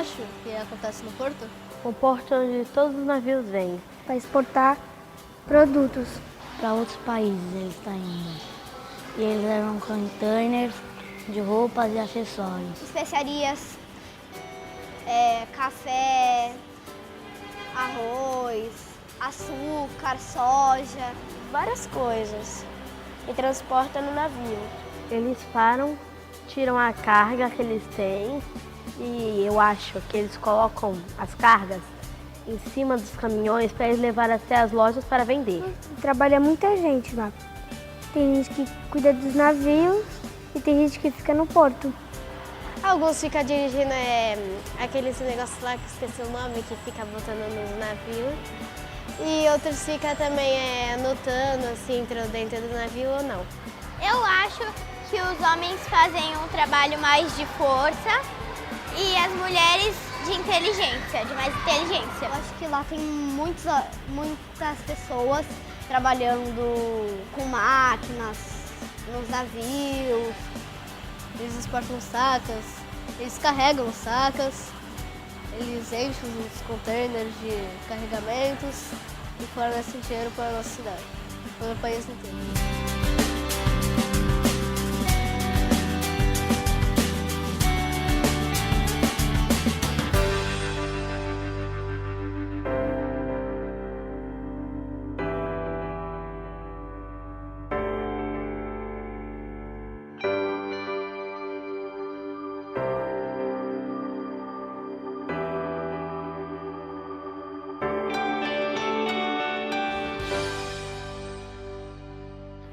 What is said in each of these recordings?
acho que acontece no porto? O porto onde todos os navios vêm. Para exportar produtos. Para outros países eles estão indo. E eles levam containers de roupas e acessórios. Especiarias, café, arroz, açúcar, soja, várias coisas. E transporta no navio. Eles param, tiram a carga que eles têm e eu acho que eles colocam as cargas em cima dos caminhões para eles levar até as lojas para vender. Trabalha muita gente lá. Tem gente que cuida dos navios e tem gente que fica no porto. Alguns ficam dirigindo aqueles negócios lá que esqueci o nome, que fica botando nos navios. E outros ficam também anotando se entrou dentro do navio ou não. Eu acho que os homens fazem um trabalho mais de força e as mulheres de inteligência, de mais inteligência. Eu acho que lá tem muitas pessoas trabalhando com máquinas, nos navios. Eles exportam sacas, eles carregam sacas, eles enchem os containers de carregamentos e fornecem dinheiro para a nossa cidade, para o país inteiro.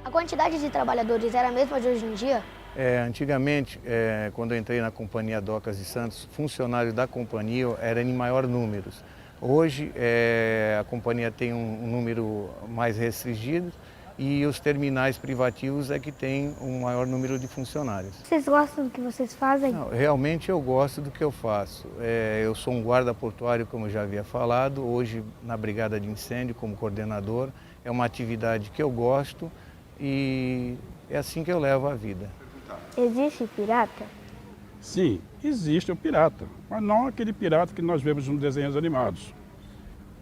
A quantidade de trabalhadores era a mesma de hoje em dia? Antigamente, quando eu entrei na Companhia Docas de Santos, funcionários da companhia eram em maior número. Hoje, a companhia tem um número mais restringido e os terminais privativos é que tem um maior número de funcionários. Vocês gostam do que vocês fazem? Não, realmente eu gosto do que eu faço. Eu sou um guarda portuário, como eu já havia falado, hoje na Brigada de Incêndio como coordenador. É uma atividade que eu gosto e é assim que eu levo a vida. Existe pirata? Sim, existe o pirata, mas não aquele pirata que nós vemos nos desenhos animados.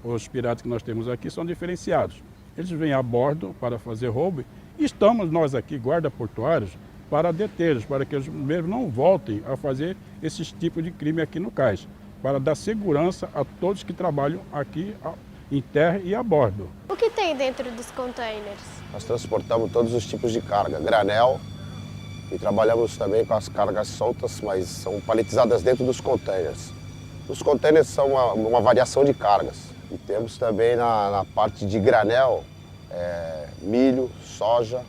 Os piratas que nós temos aqui são diferenciados. Eles vêm a bordo para fazer roubo e estamos nós aqui, guarda portuários, para detê-los, para que eles mesmo não voltem a fazer esses tipos de crime aqui no cais, para dar segurança a todos que trabalham aqui em terra e a bordo. O que tem dentro dos containers? Nós transportamos todos os tipos de carga, granel, e trabalhamos também com as cargas soltas, mas são paletizadas dentro dos containers. Os containers são uma variação de cargas. E temos também na parte de granel, milho, soja,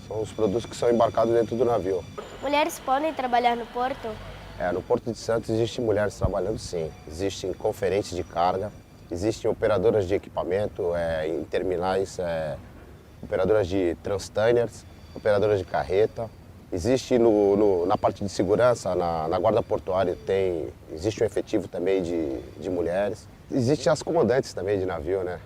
são os produtos que são embarcados dentro do navio. Mulheres podem trabalhar no porto? No Porto de Santos existem mulheres trabalhando sim. Existem conferentes de carga, existem operadoras de equipamento em terminais, operadoras de transtainers, operadoras de carreta. Existe na parte de segurança, na guarda portuária, existe um efetivo também de mulheres. Existem as comandantes também de navio, né?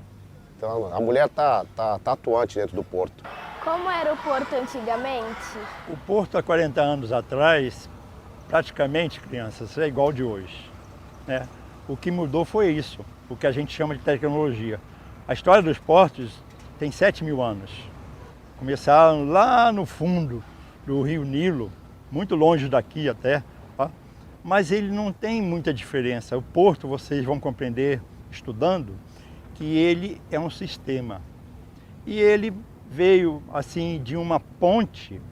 Então a mulher tá atuante dentro do porto. Como era o porto antigamente? O porto há 40 anos atrás, praticamente, crianças, é igual de hoje, né? O que mudou foi isso, o que a gente chama de tecnologia. A história dos portos tem 7.000 anos. Começaram lá no fundo do Rio Nilo, muito longe daqui até, ó. Mas ele não tem muita diferença. O porto, vocês vão compreender, estudando, que ele é um sistema. E ele veio assim de uma ponte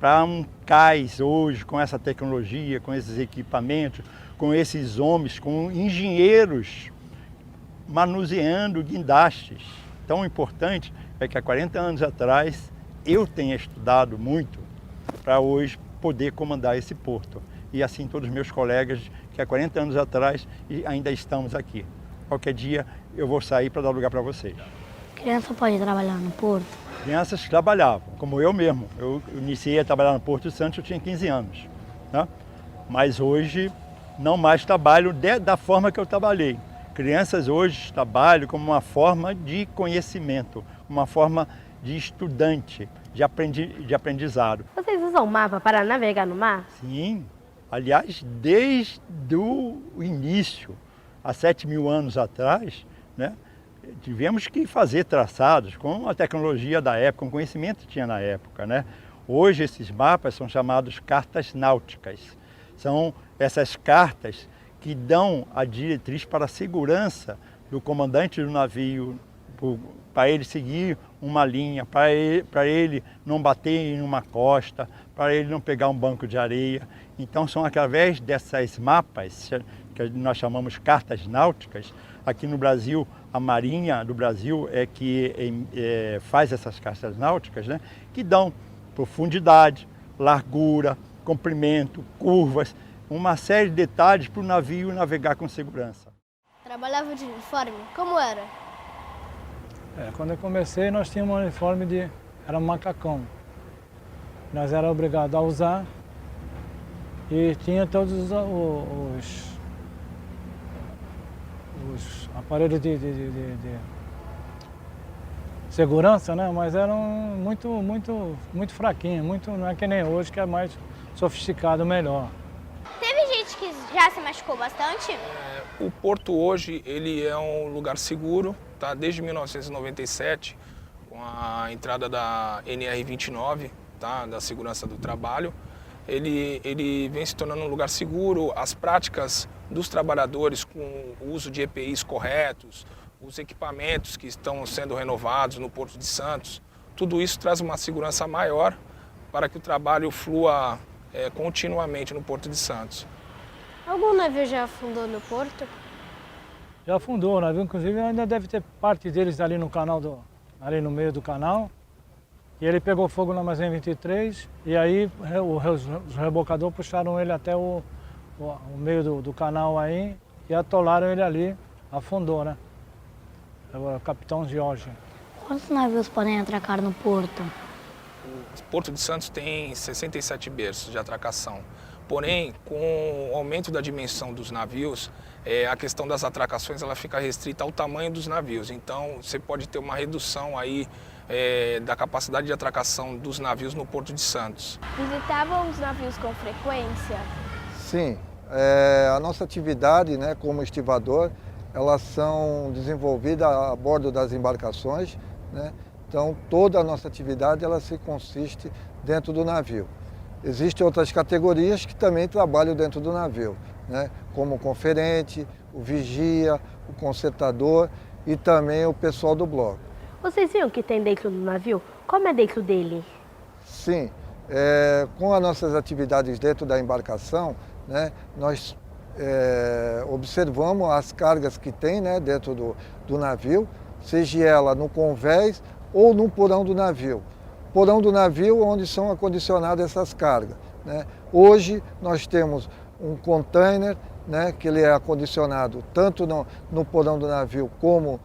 para um cais hoje, com essa tecnologia, com esses equipamentos, com esses homens, com engenheiros manuseando guindastes. Tão importante é que há 40 anos atrás eu tenha estudado muito para hoje poder comandar esse porto. E assim todos os meus colegas que há 40 anos atrás e ainda estamos aqui. Qualquer dia eu vou sair para dar lugar para vocês. Criança pode trabalhar no porto? Crianças trabalhavam, como eu mesmo. Eu iniciei a trabalhar no Porto de Santos, eu tinha 15 anos. Né? Mas hoje não mais trabalho da forma que eu trabalhei. Crianças hoje trabalham como uma forma de conhecimento, uma forma de estudante, de aprendizado. Vocês usam mapa para navegar no mar? Sim, Aliás, desde o início, há 7.000 anos atrás, né, tivemos que fazer traçados com a tecnologia da época, com o conhecimento que tinha na época, né? Hoje esses mapas são chamados cartas náuticas. São essas cartas que dão a diretriz para a segurança do comandante do navio, para ele seguir uma linha, para ele não bater em uma costa, para ele não pegar um banco de areia. Então são através dessas mapas, que nós chamamos cartas náuticas. Aqui no Brasil, a Marinha do Brasil é que faz essas cartas náuticas, né, que dão profundidade, largura, comprimento, curvas, uma série de detalhes para o navio navegar com segurança. Trabalhava de uniforme? Como era? Quando eu comecei, nós tínhamos um uniforme era um macacão. Nós éramos obrigados a usar e tinha todos os aparelhos de segurança, né? Mas eram muito fraquinhos, não é que nem hoje, que é mais sofisticado, melhor. Teve gente que já se machucou bastante? O porto hoje ele é um lugar seguro, tá? Desde 1997, com a entrada da NR29, tá? Da segurança do trabalho, ele vem se tornando um lugar seguro. As práticas dos trabalhadores com o uso de EPIs corretos, os equipamentos que estão sendo renovados no Porto de Santos, tudo isso traz uma segurança maior para que o trabalho flua continuamente no Porto de Santos. Algum navio já afundou no porto? Já afundou o navio, inclusive ainda deve ter parte deles ali no canal, ali no meio do canal. E ele pegou fogo na Armazém 23 e aí os rebocadores puxaram ele até o meio do canal aí e atolaram ele ali, afundou, né? O Capitão Jorge. Quantos navios podem atracar no porto? O Porto de Santos tem 67 berços de atracação. Porém, com o aumento da dimensão dos navios, a questão das atracações ela fica restrita ao tamanho dos navios. Então, você pode ter uma redução aí da capacidade de atracação dos navios no Porto de Santos. Visitavam os navios com frequência? Sim, a nossa atividade, né, como estivador, elas são desenvolvidas a bordo das embarcações, né? Então toda a nossa atividade ela se consiste dentro do navio. Existem outras categorias que também trabalham dentro do navio, né? Como o conferente, o vigia, o consertador e também o pessoal do bloco. Vocês viram o que tem dentro do navio? Como é dentro dele? Sim, com as nossas atividades dentro da embarcação, né, nós observamos as cargas que tem, né, dentro do navio, seja ela no convés ou no porão do navio. Porão do navio onde são acondicionadas essas cargas, né? Hoje nós temos um container, né, que ele é acondicionado tanto no porão do navio como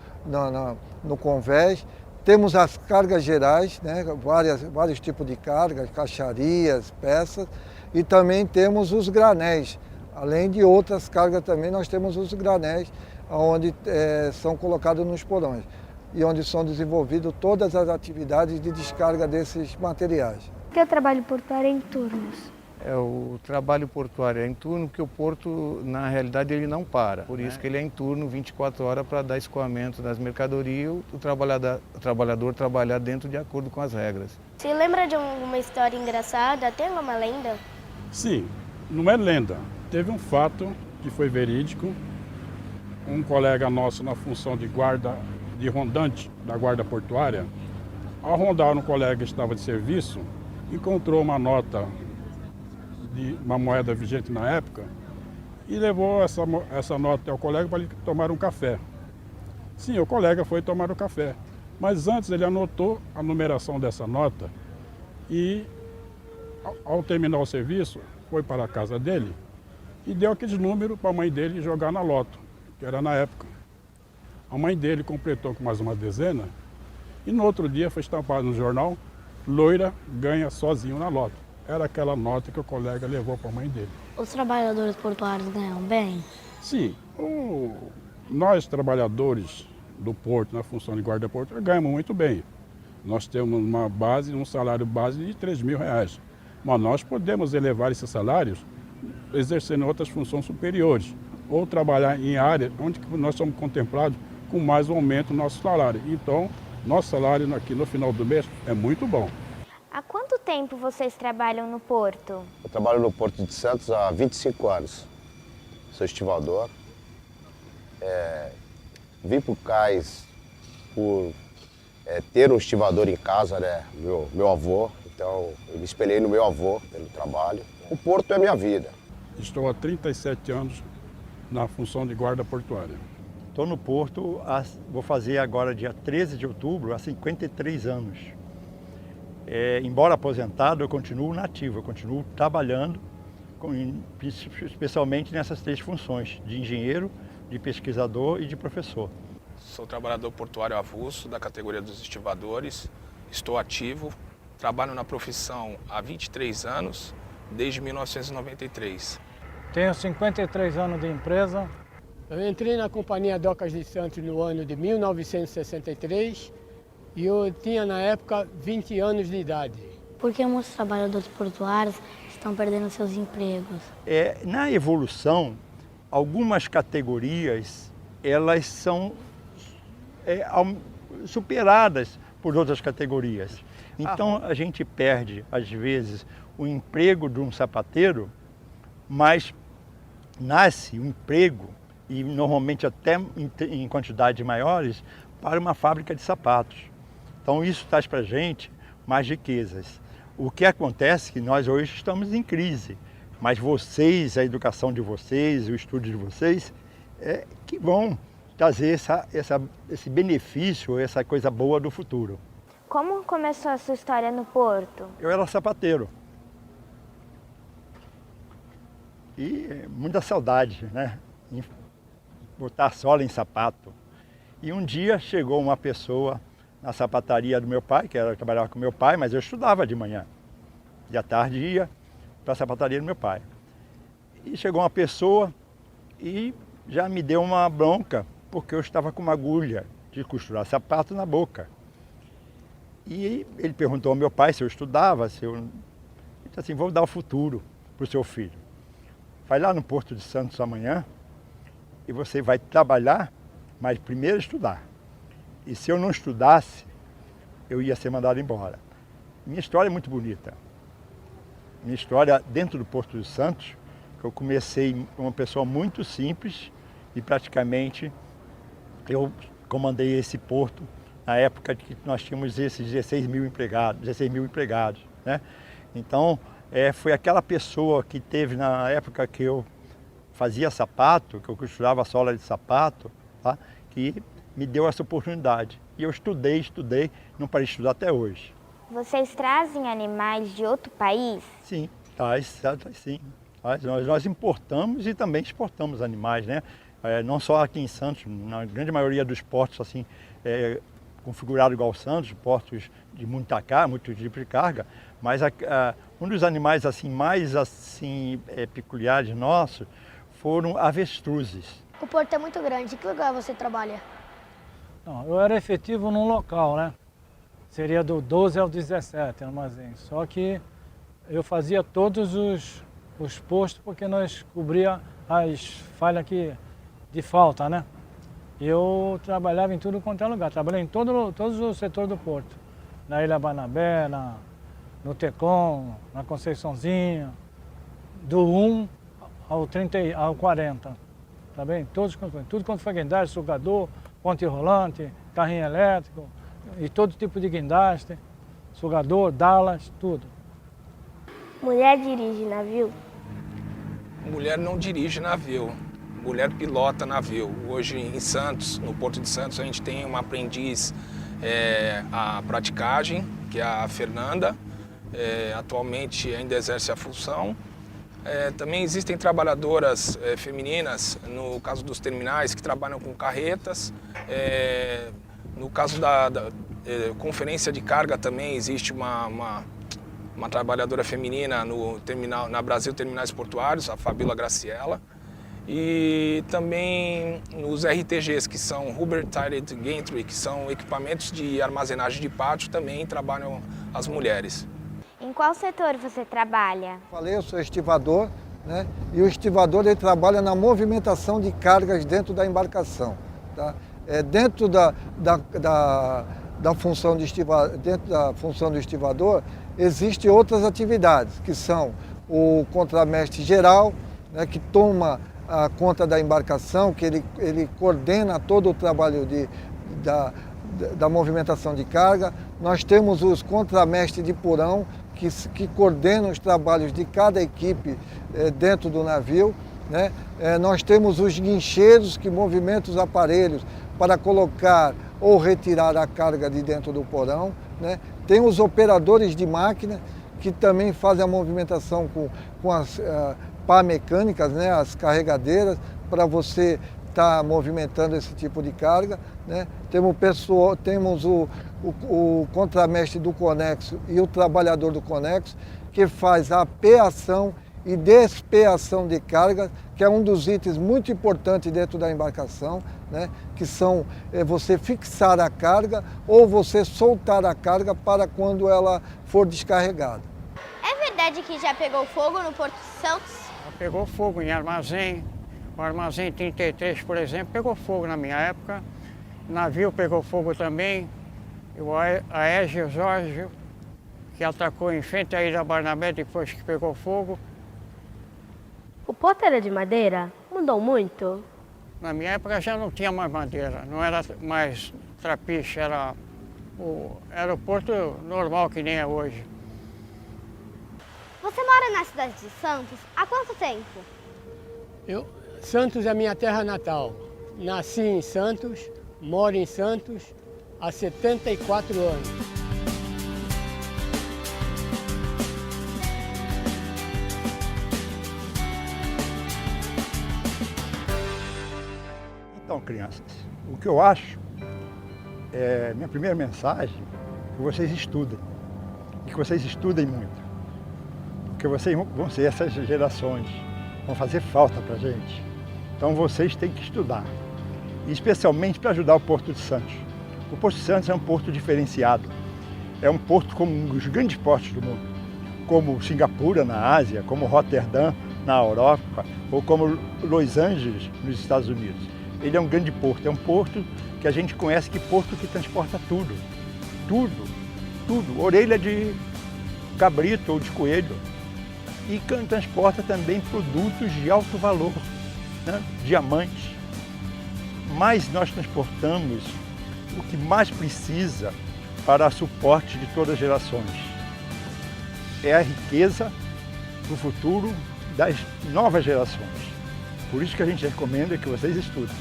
no convés. Temos as cargas gerais, né, vários tipos de cargas, caixarias, peças, e também temos os granéis. Além de outras cargas também, nós temos os granéis, onde são colocados nos porões e onde são desenvolvidas todas as atividades de descarga desses materiais. Por que o trabalho portuário é em turnos? O trabalho portuário é em turno, porque o porto, na realidade, ele não para. Por isso que ele é em turno 24 horas para dar escoamento das mercadorias e o trabalhador trabalhar dentro de acordo com as regras. Você lembra de alguma história engraçada? Tem alguma lenda? Sim, não é lenda. Teve um fato que foi verídico. Um colega nosso na função de guarda, de rondante da guarda portuária, ao rondar um colega que estava de serviço, encontrou uma nota de uma moeda vigente na época e levou essa nota ao colega para ele tomar um café. Sim, o colega foi tomar o café, mas antes ele anotou a numeração dessa nota e, ao terminar o serviço, foi para a casa dele e deu aquele número para a mãe dele jogar na loto, que era na época. A mãe dele completou com mais uma dezena e no outro dia foi estampado no jornal: loira ganha sozinho na loto. Era aquela nota que o colega levou para a mãe dele. Os trabalhadores portuários ganham bem? Sim, nós trabalhadores do porto, na função de guarda portuária, ganhamos muito bem. Nós temos um salário base de R$3.000. Mas nós podemos elevar esses salários exercendo outras funções superiores, ou trabalhar em áreas onde nós somos contemplados com mais aumento no nosso salário. Então, nosso salário aqui no final do mês é muito bom. Há quanto tempo vocês trabalham no porto? Eu trabalho no Porto de Santos há 25 anos. Sou estivador. Vim para o cais por ter um estivador em casa, né? Meu avô. Então, eu me espelhei no meu avô pelo trabalho. O porto é minha vida. Estou há 37 anos na função de guarda portuária. Estou no porto, vou fazer agora dia 13 de outubro, há 53 anos. Embora aposentado, eu continuo nativo, eu continuo trabalhando, especialmente nessas 3 funções, de engenheiro, de pesquisador e de professor. Sou trabalhador portuário avulso da categoria dos estivadores, estou ativo, trabalho na profissão há 23 anos, desde 1993. Tenho 53 anos de empresa. Eu entrei na Companhia Docas de Santos no ano de 1963 e eu tinha na época 20 anos de idade. Por que muitos trabalhadores portuários estão perdendo seus empregos? Na evolução, algumas categorias elas são superadas por outras categorias. Então a gente perde, às vezes, o emprego de um sapateiro, mas nasce um emprego, e normalmente até em quantidades maiores, para uma fábrica de sapatos. Então isso traz para a gente mais riquezas. O que acontece é que nós hoje estamos em crise, mas vocês, a educação de vocês, o estudo de vocês, que vão trazer esse benefício, essa coisa boa do futuro. Como começou a sua história no porto? Eu era sapateiro. E muita saudade, né? Botar sola em sapato. E um dia chegou uma pessoa na sapataria do meu pai, que eu trabalhava com meu pai, mas eu estudava de manhã. E à tarde ia para a sapataria do meu pai. E chegou uma pessoa e já me deu uma bronca, porque eu estava com uma agulha de costurar sapato na boca. E ele perguntou ao meu pai se eu estudava, Ele disse assim, vou dar o futuro para o seu filho. Vai lá no Porto de Santos amanhã e você vai trabalhar, mas primeiro estudar. E se eu não estudasse, eu ia ser mandado embora. Minha história é muito bonita. Minha história dentro do Porto de Santos, que eu comecei com uma pessoa muito simples e praticamente eu comandei esse porto na época que nós tínhamos esses 16 mil empregados, né? Então, foi aquela pessoa que teve na época que eu fazia sapato, que eu costurava a sola de sapato, tá? Que me deu essa oportunidade. E eu estudei, não parei de estudar até hoje. Vocês trazem animais de outro país? Sim, sim. Nós importamos e também exportamos animais, né? Não só aqui em Santos, na grande maioria dos portos assim, configurado igual Santos, portos de muito tipo de carga, mas um dos animais assim, mais assim, peculiares nossos foram avestruzes. O porto é muito grande. Em que lugar você trabalha? Não, eu era efetivo num local, né? Seria do 12 ao 17 armazém. Só que eu fazia todos os postos porque nós cobria as falhas de falta, né? Eu trabalhava em tudo quanto é lugar. Trabalhei em todos os setores do porto. Na Ilha Barnabé, no Tecom, na Conceiçãozinha, do 1 ao 40. Tá bem? Tudo quanto foi guindaste, sugador, ponte rolante, carrinho elétrico, e todo tipo de guindaste, sugador, dalas, tudo. Mulher dirige navio? Mulher não dirige navio, mulher pilota navio. Hoje em Santos, no Porto de Santos, a gente tem uma aprendiz a praticagem, que é a Fernanda. Atualmente ainda exerce a função. Também existem trabalhadoras femininas, no caso dos terminais, que trabalham com carretas. No caso da conferência de carga também existe uma trabalhadora feminina no terminal, na Brasil Terminais Portuários, a Fabíola Graciela. E também nos RTGs, que são Rubber Tided Gantry, que são equipamentos de armazenagem de pátio, também trabalham as mulheres. Em qual setor você trabalha? Eu sou estivador, né? E o estivador ele trabalha na movimentação de cargas dentro da embarcação. Tá? Dentro da função do estivador, existem outras atividades, que são o contramestre geral, né, que toma a conta da embarcação, que ele coordena todo o trabalho da movimentação de carga. Nós temos os contramestres de porão, que coordenam os trabalhos de cada equipe dentro do navio, né? Nós temos os guincheiros, que movimentam os aparelhos para colocar ou retirar a carga de dentro do porão, né? Tem os operadores de máquina, que também fazem a movimentação com as pá mecânicas, né? As carregadeiras, para você estar movimentando esse tipo de carga, né? Temos o contramestre do conexo e o trabalhador do conexo, que faz a apeação e despeação de carga, que é um dos itens muito importantes dentro da embarcação, né? Que são você fixar a carga ou você soltar a carga para quando ela for descarregada. É verdade que já pegou fogo no Porto de Santos? Já pegou fogo em armazém. O armazém 33, por exemplo, pegou fogo na minha época. O navio pegou fogo também. O Aegio Jorge, que atacou em frente à Ilha Barnabé depois que pegou fogo. O porto era de madeira? Mudou muito? Na minha época já não tinha mais madeira, não era mais trapiche, era o porto normal que nem é hoje. Você mora na cidade de Santos há quanto tempo? Santos é minha terra natal. Nasci em Santos, moro em Santos há 74 anos. Então, crianças, o que eu acho, minha primeira mensagem, é que vocês estudem. E que vocês estudem muito. Porque vocês vão ser essas gerações, vão fazer falta para a gente. Então vocês têm que estudar. E especialmente para ajudar o Porto de Santos. O Porto de Santos é um porto diferenciado. É um porto como um dos grandes portos do mundo. Como Singapura na Ásia, como Roterdã na Europa, ou como Los Angeles nos Estados Unidos. Ele é um grande porto, é um porto que a gente conhece que porto que transporta tudo. Tudo. Orelha de cabrito ou de coelho. E transporta também produtos de alto valor, né? Diamantes. Mas nós transportamos o que mais precisa para suporte de todas as gerações. É a riqueza do futuro das novas gerações. Por isso que a gente recomenda que vocês estudem.